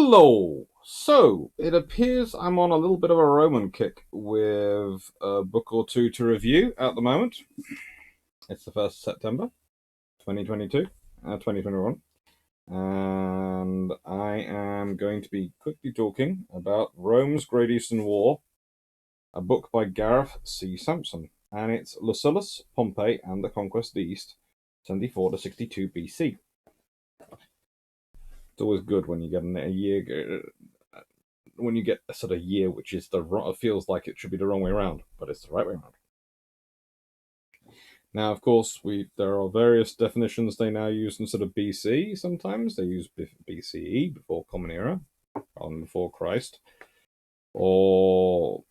Hello! So, it appears I'm on a little bit of a Roman kick with a book or two to review at the moment. It's the 1st of September, 2022, 2021. And I am going to be quickly talking about Rome's Great Eastern War, a book by Gareth C. Sampson. And it's Lucullus, Pompey, and the Conquest of the East, 74 to 62 BC. It's always good when you get a year, when you get a sort of year which is feels like it should be the wrong way around, but it's the right way around. Now, of course, there are various definitions they now use instead of BC. Sometimes they use BCE, before Common Era, rather than before Christ, or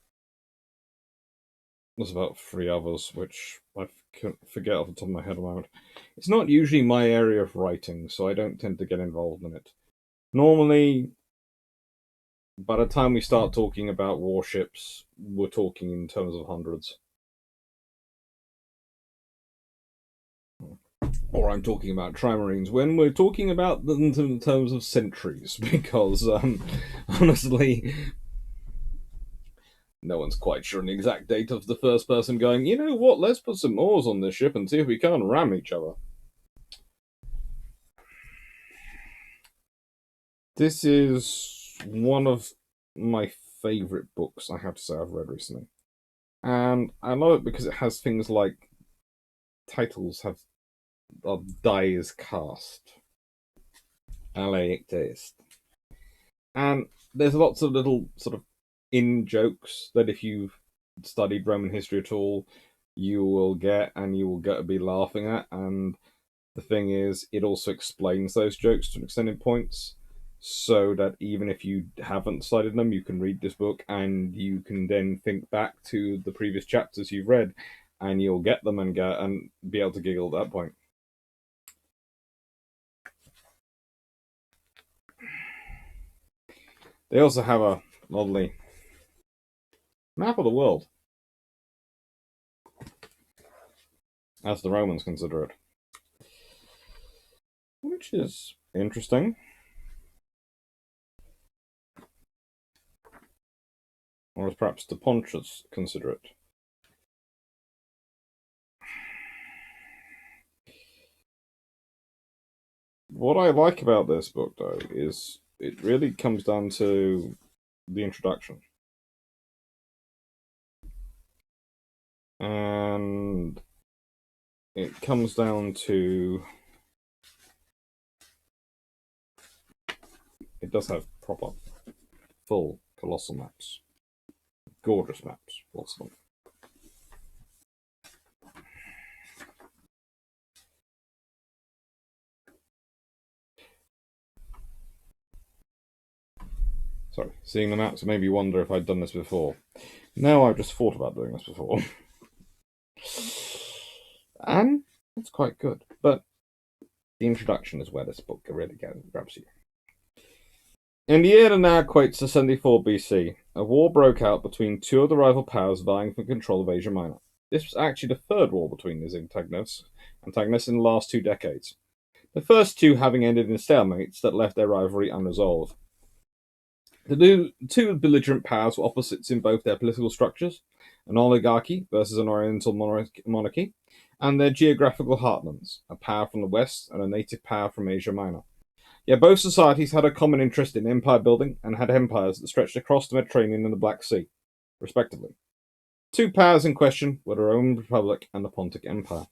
there's about 3 others which I forget off the top of my head at the moment. It's not usually my area of writing, so I don't tend to get involved in it. Normally, by the time we start talking about warships, we're talking in terms of hundreds. Or I'm talking about trimarines when we're talking about them in terms of centuries, because honestly, no one's quite sure the exact date of the first person going, you know what, let's put some oars on this ship and see if we can't ram each other. This is one of my favourite books, I have to say, I've read recently. And I love it because it has things like titles have dies cast, alaic deist, and there's lots of little sort of in jokes that if you've studied Roman history at all, you will get and you will get to be laughing at. And the thing is, it also explains those jokes to extended points, so that even if you haven't studied them, you can read this book and you can then think back to the previous chapters you've read, and you'll get them and be able to giggle at that point. They also have a lovely map of the world, as the Romans consider it, which is interesting. Or as perhaps the Pontius consider it. What I like about this book, though, is it really comes down to the introduction. And it comes down to... It does have proper, full, colossal maps. Gorgeous maps, lots of them. Sorry, seeing the maps made me wonder if I'd done this before. No, I've just thought about doing this before. And it's quite good. But the introduction is where this book really grabs you. In the year that now equates to 74 BC, a war broke out between two of the rival powers vying for control of Asia Minor. This was actually the third war between these antagonists in the last 2 decades. The first 2 having ended in stalemates that left their rivalry unresolved. The 2 belligerent powers were opposites in both their political structures, an oligarchy versus an oriental monarchy, and their geographical heartlands, a power from the west and a native power from Asia Minor. Yet both societies had a common interest in empire building and had empires that stretched across the Mediterranean and the Black Sea, respectively. 2 powers in question were the Roman Republic and the Pontic Empire.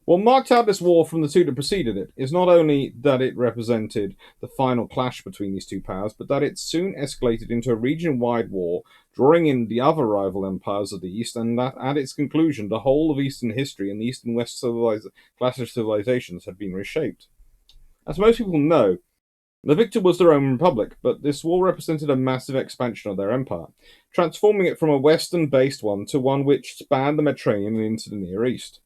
What marked out this war from the 2 that preceded it is not only that it represented the final clash between these 2 powers, but that it soon escalated into a region-wide war, drawing in the other rival empires of the East, and that at its conclusion the whole of Eastern history and the East and West classic civilizations had been reshaped. As most people know, the victor was the Roman Republic, but this war represented a massive expansion of their empire, transforming it from a Western-based one to one which spanned the Mediterranean and into the Near East.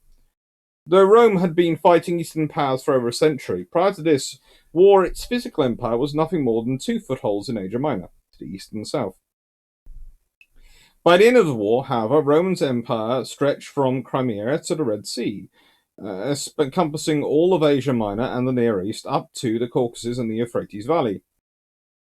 Though Rome had been fighting Eastern powers for over a century, prior to this war its physical empire was nothing more than 2 footholds in Asia Minor, to the east and south. By the end of the war, however, Rome's empire stretched from Crimea to the Red Sea, encompassing all of Asia Minor and the Near East up to the Caucasus and the Euphrates Valley.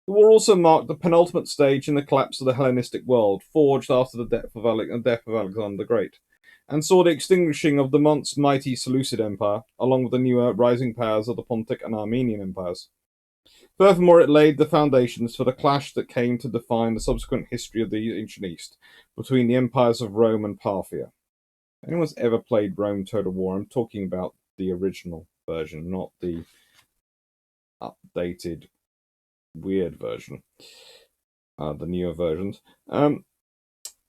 The war also marked the penultimate stage in the collapse of the Hellenistic world, forged after the death of Alexander the Great, and saw the extinguishing of the once mighty Seleucid Empire, along with the newer rising powers of the Pontic and Armenian empires. Furthermore, it laid the foundations for the clash that came to define the subsequent history of the ancient East between the empires of Rome and Parthia. If anyone's ever played Rome Total War, I'm talking about the original version, not the updated weird version, the newer versions.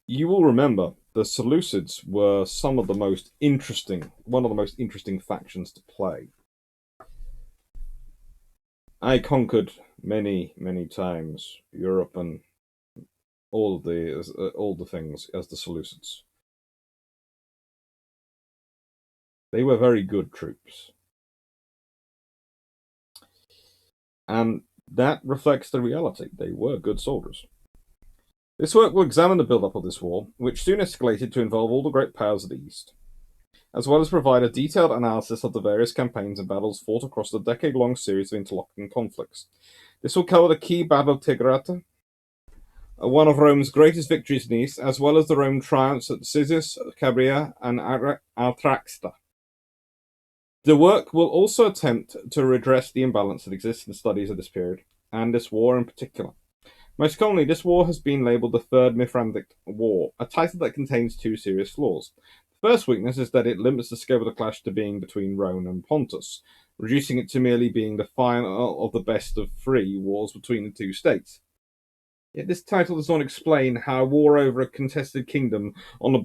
You will remember the Seleucids were one of the most interesting factions to play. I conquered many times Europe and all the things as the Seleucids. They were very good troops, and that reflects the reality. They were good soldiers. This work will examine the build-up of this war, which soon escalated to involve all the great powers of the East, as well as provide a detailed analysis of the various campaigns and battles fought across the decade-long series of interlocking conflicts. This will cover the key Battle of Tigrata, one of Rome's greatest victories in the East, as well as the Roman triumphs at Cyzicus, Cabria, and Atraxta. The work will also attempt to redress the imbalance that exists in studies of this period, and this war in particular. Most commonly, this war has been labelled the Third Mithraistic War, a title that contains two serious flaws. The first weakness is that it limits the scope of the clash to being between Rome and Pontus, reducing it to merely being the final of the best of three wars between the two states. Yet this title does not explain how a war over a contested kingdom on the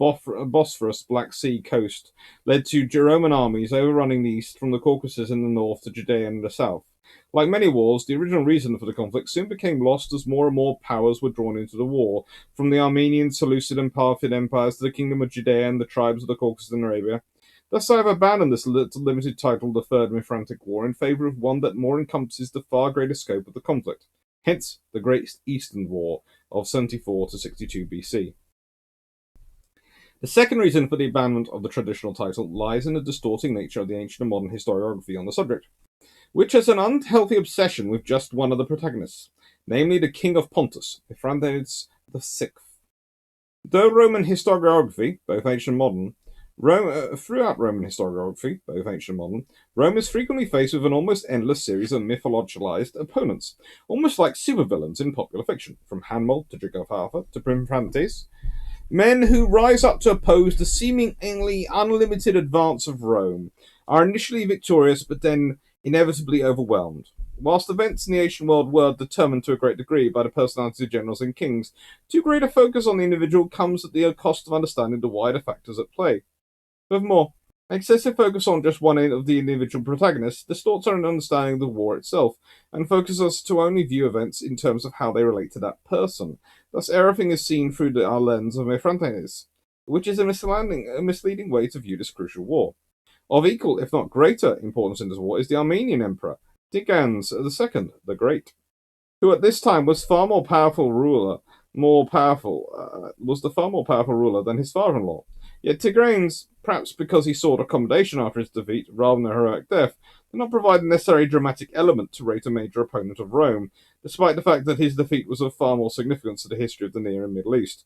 Bosphorus Black Sea coast led to Roman armies overrunning the east from the Caucasus in the north to Judea in the south. Like many wars, the original reason for the conflict soon became lost as more and more powers were drawn into the war, from the Armenian, Seleucid, and Parthian empires to the kingdom of Judea and the tribes of the Caucasus and Arabia. Thus I have abandoned this limited title, the Third Mithraistic War, in favour of one that more encompasses the far greater scope of the conflict. Hence, the Great Eastern War of 74 to 62 BC. The second reason for the abandonment of the traditional title lies in the distorting nature of the ancient and modern historiography on the subject, which has an unhealthy obsession with just one of the protagonists, namely the King of Pontus, Mithridates VI. Though Roman historiography, both ancient and modern, throughout Roman historiography, both ancient and modern, Rome is frequently faced with an almost endless series of mythologized opponents, almost like supervillains in popular fiction, from Hanmal to Jugurtha to Primphantes, men who rise up to oppose the seemingly unlimited advance of Rome, are initially victorious but then inevitably overwhelmed. Whilst events in the ancient world were determined to a great degree by the personalities of generals and kings, too great a focus on the individual comes at the cost of understanding the wider factors at play. Furthermore, excessive focus on just one of the individual protagonists distorts our understanding of the war itself, and focuses us to only view events in terms of how they relate to that person. Thus, everything is seen through our lens of Mithridates, which is a misleading way to view this crucial war. Of equal, if not greater, importance in this war is the Armenian emperor, Tigranes II the Great, who at this time was the far more powerful ruler than his father-in-law. Yet Tigranes, perhaps because he sought accommodation after his defeat rather than a heroic death, did not provide the necessary dramatic element to rate a major opponent of Rome, despite the fact that his defeat was of far more significance to the history of the Near and Middle East.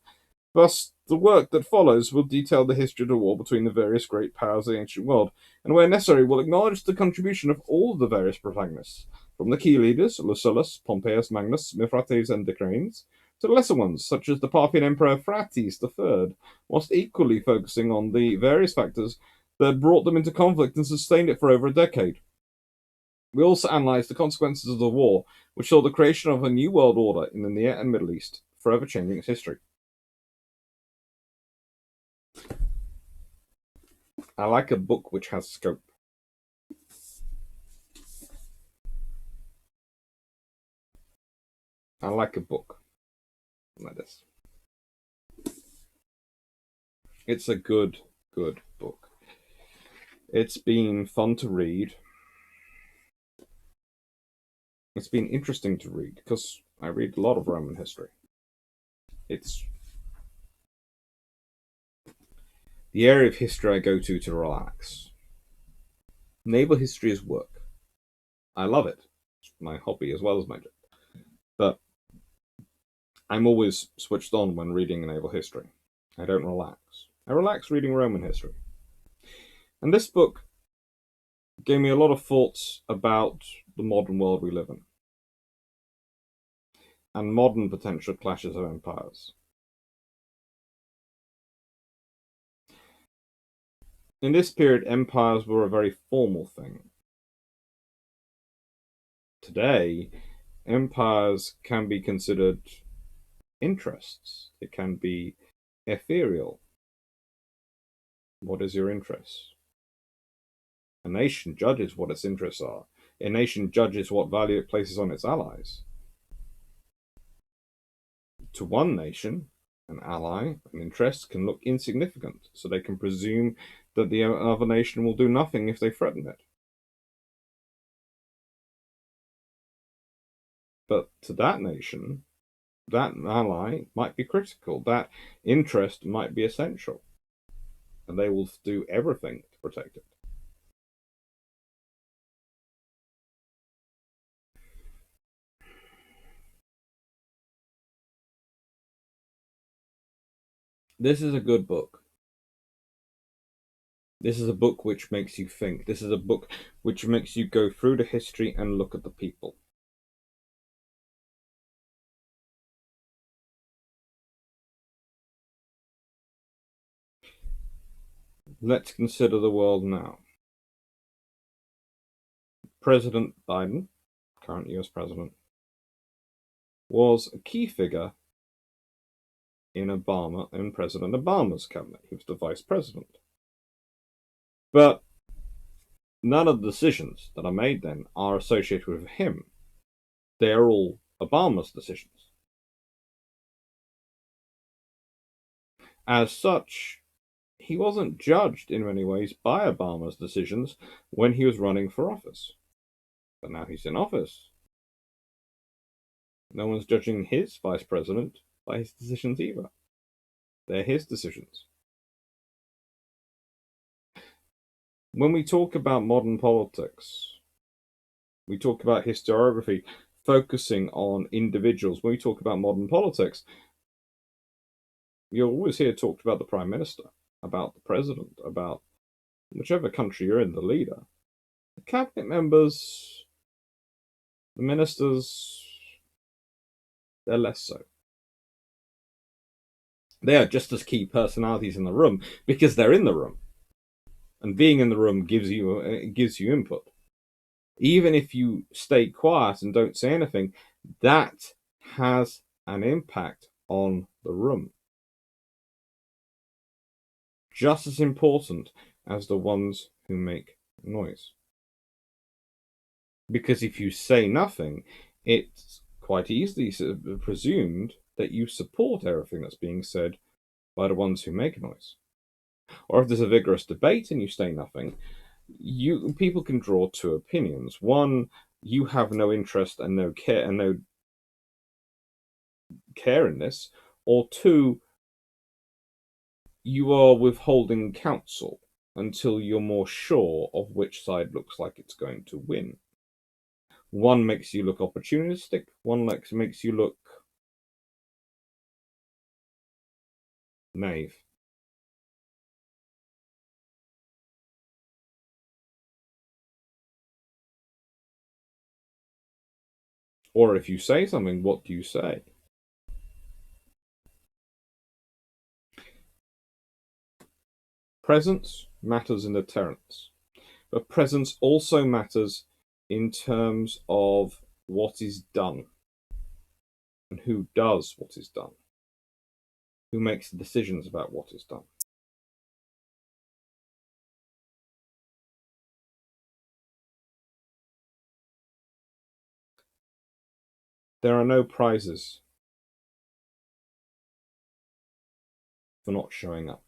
Thus, the work that follows will detail the history of the war between the various great powers of the ancient world, and where necessary will acknowledge the contribution of all of the various protagonists, from the key leaders, Lucullus, Pompeius Magnus, Mithridates, and Tigranes, to the lesser ones, such as the Parthian Emperor Phraates III, whilst equally focusing on the various factors that brought them into conflict and sustained it for over a decade. We also analyse the consequences of the war, which saw the creation of a new world order in the Near and Middle East, forever changing its history. I like a book which has scope. I like a book like this. It's a good book. It's been fun to read. It's been interesting to read because I read a lot of Roman history. It's the area of history I go to relax. Naval history is work. I love it. It's my hobby as well as my job. But I'm always switched on when reading naval history. I don't relax. I relax reading Roman history. And this book gave me a lot of thoughts about the modern world we live in and modern potential clashes of empires. In this period, empires were a very formal thing. Today, empires can be considered interests. It can be ethereal. What is your interest? A nation judges what its interests are. A nation judges what value it places on its allies. To one nation, an ally, an interest can look insignificant, so they can presume that the other nation will do nothing if they threaten it. But to that nation, that ally might be critical, that interest might be essential, and they will do everything to protect it. This is a good book. This is a book which makes you think. This is a book which makes you go through the history and look at the people. Let's consider the world now. President Biden, current US president, was a key figure in President Obama's cabinet. He was the vice president. But none of the decisions that are made then are associated with him. They are all Obama's decisions. As such, he wasn't judged in many ways by Obama's decisions when he was running for office. But now he's in office. No one's judging his vice president by his decisions either. They're his decisions. When we talk about modern politics, we talk about historiography focusing on individuals. When we talk about modern politics, you'll always hear talked about the prime minister, about the president, about whichever country you're in, the leader. The cabinet members, the ministers, they're less so. They are just as key personalities in the room because they're in the room. And being in the room gives you input. Even if you stay quiet and don't say anything, that has an impact on the room. Just as important as the ones who make noise. Because if you say nothing, it's quite easily presumed that you support everything that's being said by the ones who make noise. Or if there's a vigorous debate and you say nothing, people can draw two opinions. One, you have no interest and no care in this, or two, you are withholding counsel until you're more sure of which side looks like it's going to win. One makes you look opportunistic, one makes you look naive. Or if you say something, what do you say? Presence matters in deterrence, but presence also matters in terms of what is done and who does what is done, who makes the decisions about what is done. There are no prizes for not showing up.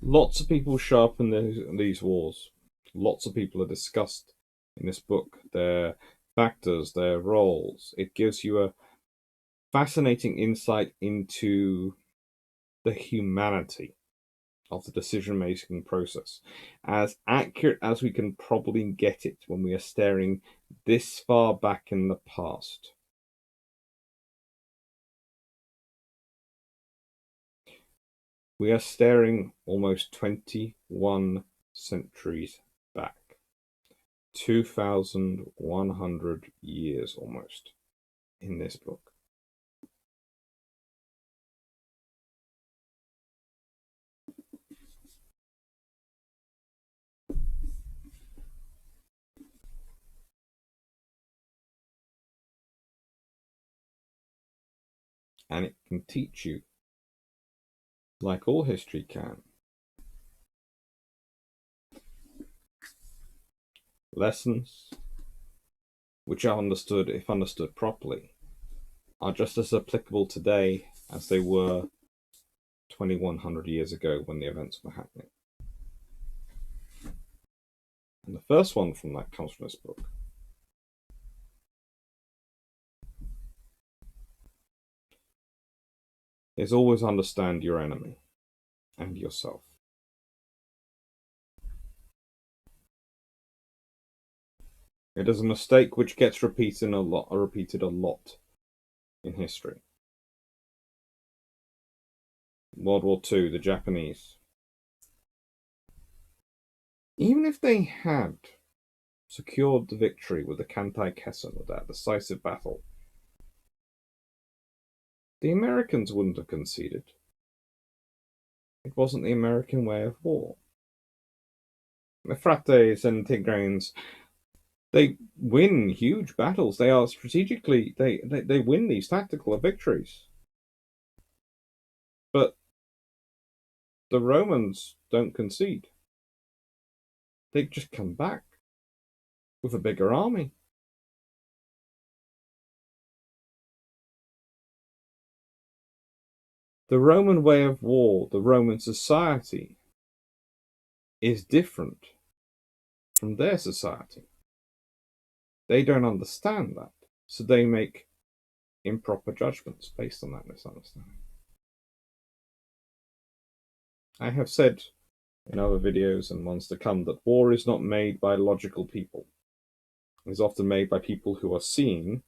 Lots of people show up in these wars. Lots of people are discussed in this book, their factors, their roles. It gives you a fascinating insight into the humanity of the decision-making process, as accurate as we can probably get it when we are staring this far back in the past. We are staring almost 21 centuries back, 2,100 years almost, in this book. And it can teach you, like all history can, lessons which are understood, if understood properly, are just as applicable today as they were 2,100 years ago when the events were happening. And the first one from that comes from this book. Is always understand your enemy and yourself. It is a mistake which gets repeated a lot in history. World War II, the Japanese. Even if they had secured the victory with the Kantai-Kessen, with that decisive battle, the Americans wouldn't have conceded. It wasn't the American way of war. The Frates and Tigranes, they win huge battles. They are strategically, they win these tactical victories. But the Romans don't concede. They just come back with a bigger army. The Roman way of war, the Roman society, is different from their society. They don't understand that, so they make improper judgments based on that misunderstanding. I have said in other videos and ones to come that war is not made by logical people. It is often made by people who are seeing,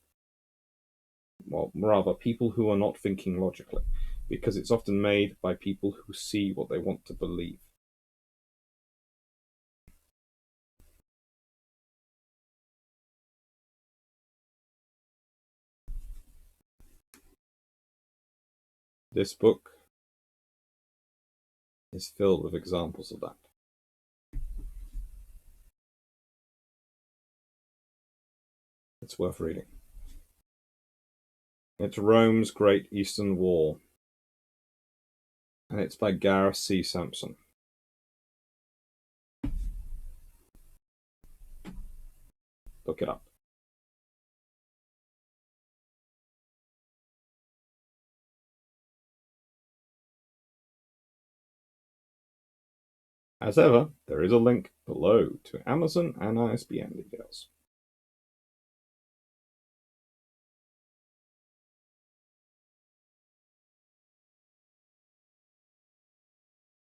well, rather, people who are not thinking logically, because it's often made by people who see what they want to believe. This book is filled with examples of that. It's worth reading. It's Rome's Great Eastern War, and it's by Gareth C. Sampson. Look it up. As ever, there is a link below to Amazon and ISBN details.